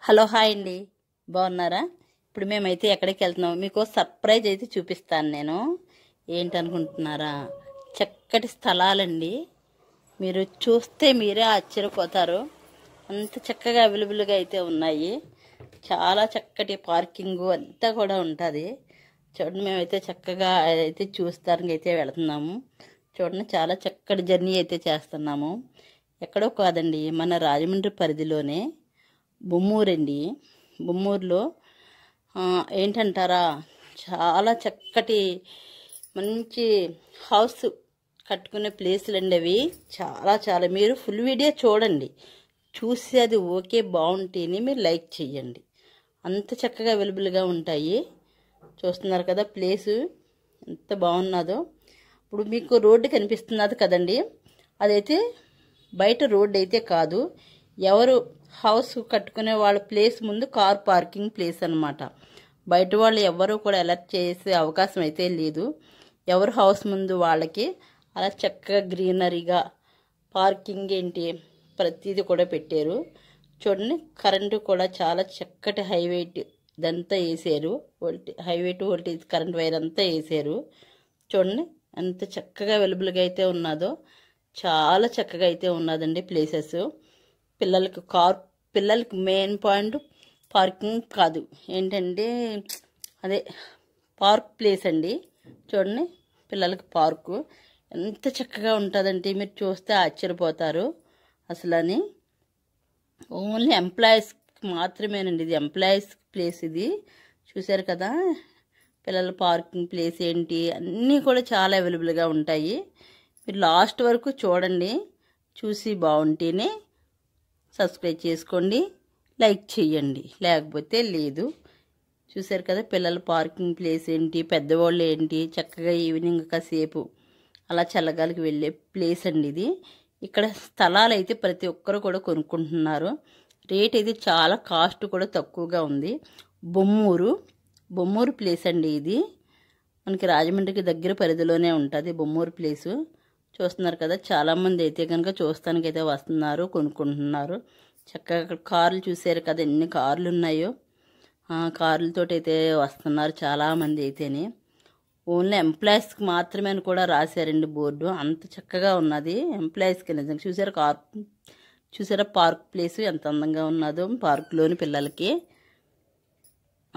Hello hi అండి, బాగున్నారా? ఇప్పుడు మేమైతే ఎక్కడికి వెళ్తున్నాం మీకు సర్ప్రైజ్ అయితే చూపిస్తాను నేను. ఏంటనుకుంటున్నారా? చక్కటి స్థలాలండి. మీరు చూస్తే మీరే ఆశ్చర్యపోతారు. అంత చక్కగా అవైలబుల్గా అయితే ఉన్నాయి. చాలా చక్కటి పార్కింగ్ అంతా కూడా ఉంటుంది. చూడండి, మేమైతే చక్కగా అయితే చూస్తానికి అయితే వెళుతున్నాము. చూడండి, చాలా చక్కటి జర్నీ అయితే చేస్తున్నాము. ఎక్కడో కాదండి, మన రాజమండ్రి పరిధిలోనే బొమ్మూరండి. బొమ్మూరులో ఏంటంటారా, చాలా చక్కటి మంచి హౌస్ కట్టుకునే ప్లేసులు అండి అవి. చాలా చాలా మీరు ఫుల్ వీడియో చూడండి, చూసి అది ఓకే బాగుంటేనే మీరు లైక్ చేయండి. అంత చక్కగా అవైలబుల్గా ఉంటాయి. చూస్తున్నారు కదా ప్లేసు ఎంత బాగున్నదో. ఇప్పుడు మీకు రోడ్డు కనిపిస్తున్నది కదండి, అదైతే బయట రోడ్డు అయితే కాదు. ఎవరు హౌస్ కట్టుకునే వాళ్ళ ప్లేస్ ముందు కార్ పార్కింగ్ ప్లేస్ అన్నమాట. బయట వాళ్ళు ఎవరు కూడా అలర్ట్ చేసే అవకాశం అయితే లేదు. ఎవరు హౌస్ ముందు వాళ్ళకి అలా చక్కగా గ్రీనరీగా పార్కింగ్ ఏంటి ప్రతిదీ కూడా పెట్టారు. చూడండి, కరెంటు కూడా చాలా చక్కటి హైవైట్ ఇదంతా వేసారు. Highway to voltage current wire అంతా వేసారు. చూడండి ఎంత చక్కగా అవైలబుల్గా అయితే ఉన్నదో. చాలా చక్కగా అయితే ఉన్నదండి ప్లేసెస్. పిల్లలకి మెయిన్ పాయింట్ పార్కింగ్ కాదు, ఏంటంటే అదే పార్క్ ప్లేస్ అండి. చూడండి, పిల్లలకి పార్కు ఎంత చక్కగా ఉంటుందంటే మీరు చూస్తే ఆశ్చర్యపోతారు అసలని. ఓన్లీ ఎంప్లాయీస్కి మాత్రమేనండి ఇది, ఎంప్లాయీస్ ప్లేస్ ఇది. చూశారు కదా, పిల్లల పార్కింగ్ ప్లేస్ ఏంటి అన్నీ కూడా చాలా అవైలబుల్గా ఉంటాయి. మీరు లాస్ట్ వరకు చూడండి, చూసి బాగుంటేనే సబ్స్క్రైబ్ చేసుకోండి, లైక్ చేయండి, లేకపోతే లేదు. చూశారు కదా పిల్లల పార్కింగ్ ప్లేస్ ఏంటి, పెద్దవాళ్ళు ఏంటి, చక్కగా ఈవినింగ్ కాసేపు అలా చల్లగాలికి వెళ్ళే ప్లేస్ అండి ఇది. ఇక్కడ స్థలాలు అయితే ప్రతి ఒక్కరు కూడా కొనుక్కుంటున్నారు. రేట్ అయితే చాలా కాస్ట్ కూడా తక్కువగా ఉంది. బొమ్మూరు ప్లేస్ అండి ఇది. మనకి రాజమండ్రికి దగ్గర పరిధిలోనే ఉంటుంది బొమ్మూరు ప్లేసు. చూస్తున్నారు కదా, చాలామంది అయితే కనుక చూస్తానికి అయితే వస్తున్నారు, కొనుక్కుంటున్నారు. చక్కగా కార్లు చూసారు కదా ఎన్ని కార్లు ఉన్నాయో. కార్లతో అయితే వస్తున్నారు చాలామంది అయితేనే. ఓన్లీ ఎంప్లాయీస్కి మాత్రమే అని కూడా రాశారండి బోర్డు. అంత చక్కగా ఉన్నది ఎంప్లాయీస్కి. నిజంగా చూసారా పార్క్ ప్లేస్ ఎంత అందంగా ఉన్నదో. పార్క్లోని పిల్లలకి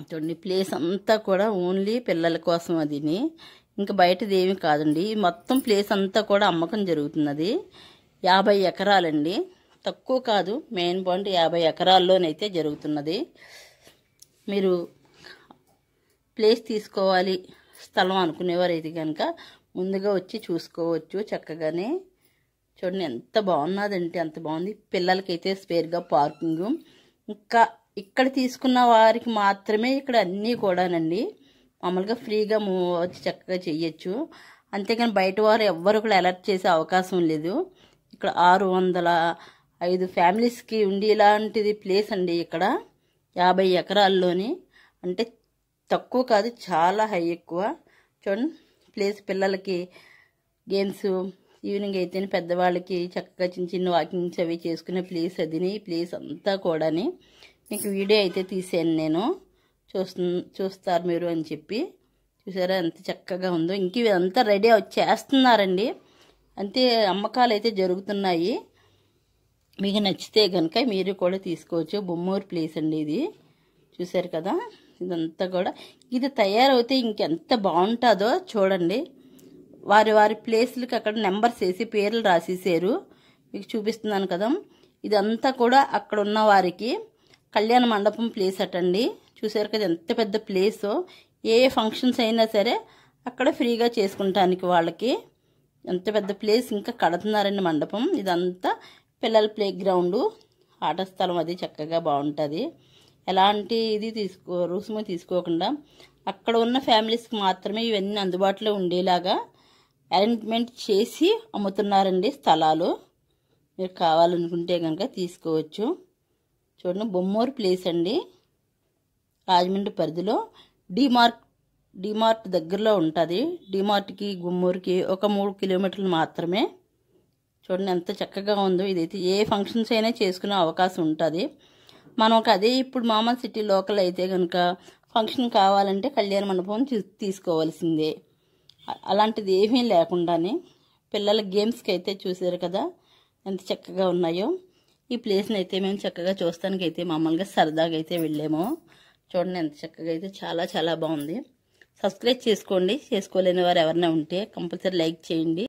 చూడండి, ప్లేస్ అంతా కూడా ఓన్లీ పిల్లల కోసం అదిని, ఇంకా బయటది ఏమి కాదండి. మొత్తం ప్లేస్ అంతా కూడా అమ్మకం జరుగుతున్నది. 50 ఎకరాలండి, తక్కువ కాదు. మెయిన్ పాయింట్ 50 ఎకరాల్లోనైతే జరుగుతున్నది. మీరు ప్లేస్ తీసుకోవాలి స్థలం అనుకునేవారు అయితే కనుక ముందుగా వచ్చి చూసుకోవచ్చు చక్కగానే. చూడండి ఎంత బాగున్నదంటే అంత బాగుంది. పిల్లలకైతే స్పేర్గా పార్కింగ్. ఇంకా ఇక్కడ తీసుకున్న వారికి మాత్రమే ఇక్కడ అన్నీ కూడానండి మామూలుగా ఫ్రీగా వచ్చి చక్కగా చెయ్యొచ్చు. అంతేకాని బయట వారు ఎవ్వరు కూడా అలర్ట్ చేసే అవకాశం లేదు. ఇక్కడ 605 ఫ్యామిలీస్కి ఉండి ఇలాంటిది ప్లేస్ అండి. ఇక్కడ 50 ఎకరాల్లోని, అంటే తక్కువ కాదు, చాలా హై ఎక్కువ. చూడండి ప్లేస్ పిల్లలకి గేమ్స్, ఈవినింగ్ అయితేనే పెద్దవాళ్ళకి చక్కగా చిన్న చిన్న వాకింగ్స్ అవి చేసుకునే ప్లేస్ అదిని. ఈ ప్లేస్ అంతా కూడాని మీకు వీడియో అయితే తీసాను నేను, చూస్తారు మీరు అని చెప్పి. చూసారా ఎంత చక్కగా ఉందో. ఇంక ఇదంతా రెడీ చేస్తున్నారండి, అంతే అమ్మకాలు అయితే జరుగుతున్నాయి. మీకు నచ్చితే కనుక మీరు కూడా తీసుకోవచ్చు. బొమ్మూరు ప్లేస్ అండి ఇది. చూసారు కదా, ఇదంతా కూడా ఇది తయారవుతే ఇంకెంత బాగుంటుందో చూడండి. వారి ప్లేస్లకి అక్కడ నెంబర్స్ వేసి పేర్లు రాసేసారు. మీకు చూపిస్తున్నాను కదా, ఇదంతా కూడా అక్కడ ఉన్న వారికి కళ్యాణ మండపం ప్లేస్ అటండి. చూసారు కదా ఎంత పెద్ద ప్లేసో. ఏ ఫంక్షన్స్ అయినా సరే అక్కడ ఫ్రీగా చేసుకుంటానికి వాళ్ళకి ఎంత పెద్ద ప్లేస్. ఇంకా కడుతున్నారండి మండపం. ఇదంతా పిల్లల ప్లే గ్రౌండ్, ఆట స్థలం, అది చక్కగా బాగుంటుంది. ఎలాంటి రుసుము తీసుకోకుండా అక్కడ ఉన్న ఫ్యామిలీస్కి మాత్రమే ఇవన్నీ అందుబాటులో ఉండేలాగా అరేంజ్మెంట్ చేసి అమ్ముతున్నారండి స్థలాలు. మీరు కావాలనుకుంటే కనుక తీసుకోవచ్చు. చూడండి, బొమ్మూరు ప్లేస్ అండి, రాజమండ్రి పరిధిలో. డిమార్ట్ దగ్గరలో ఉంటుంది. డిమార్ట్కి గుమ్మూరుకి ఒక 3 కిలోమీటర్లు మాత్రమే. చూడండి ఎంత చక్కగా ఉందో. ఇదైతే ఏ ఫంక్షన్స్ అయినా చేసుకునే అవకాశం ఉంటుంది. మనకు అదే ఇప్పుడు మామూలు సిటీ లోకల్ అయితే కనుక ఫంక్షన్ కావాలంటే కళ్యాణ మండపం తీసుకోవాల్సిందే. అలాంటిది ఏమీ లేకుండానే పిల్లల గేమ్స్కి అయితే చూసారు కదా ఎంత చక్కగా ఉన్నాయో. ఈ ప్లేస్ని అయితే మేము చక్కగా చూస్తానికి అయితే మామూలుగా సరదాగా అయితే వెళ్ళాము. చూడండి ఎంత చక్కగా అయితే చాలా చాలా బాగుంది. సబ్స్క్రైబ్ చేసుకోండి, చేసుకోలేని వారు ఎవరైనా ఉంటే కంపల్సరీ లైక్ చేయండి.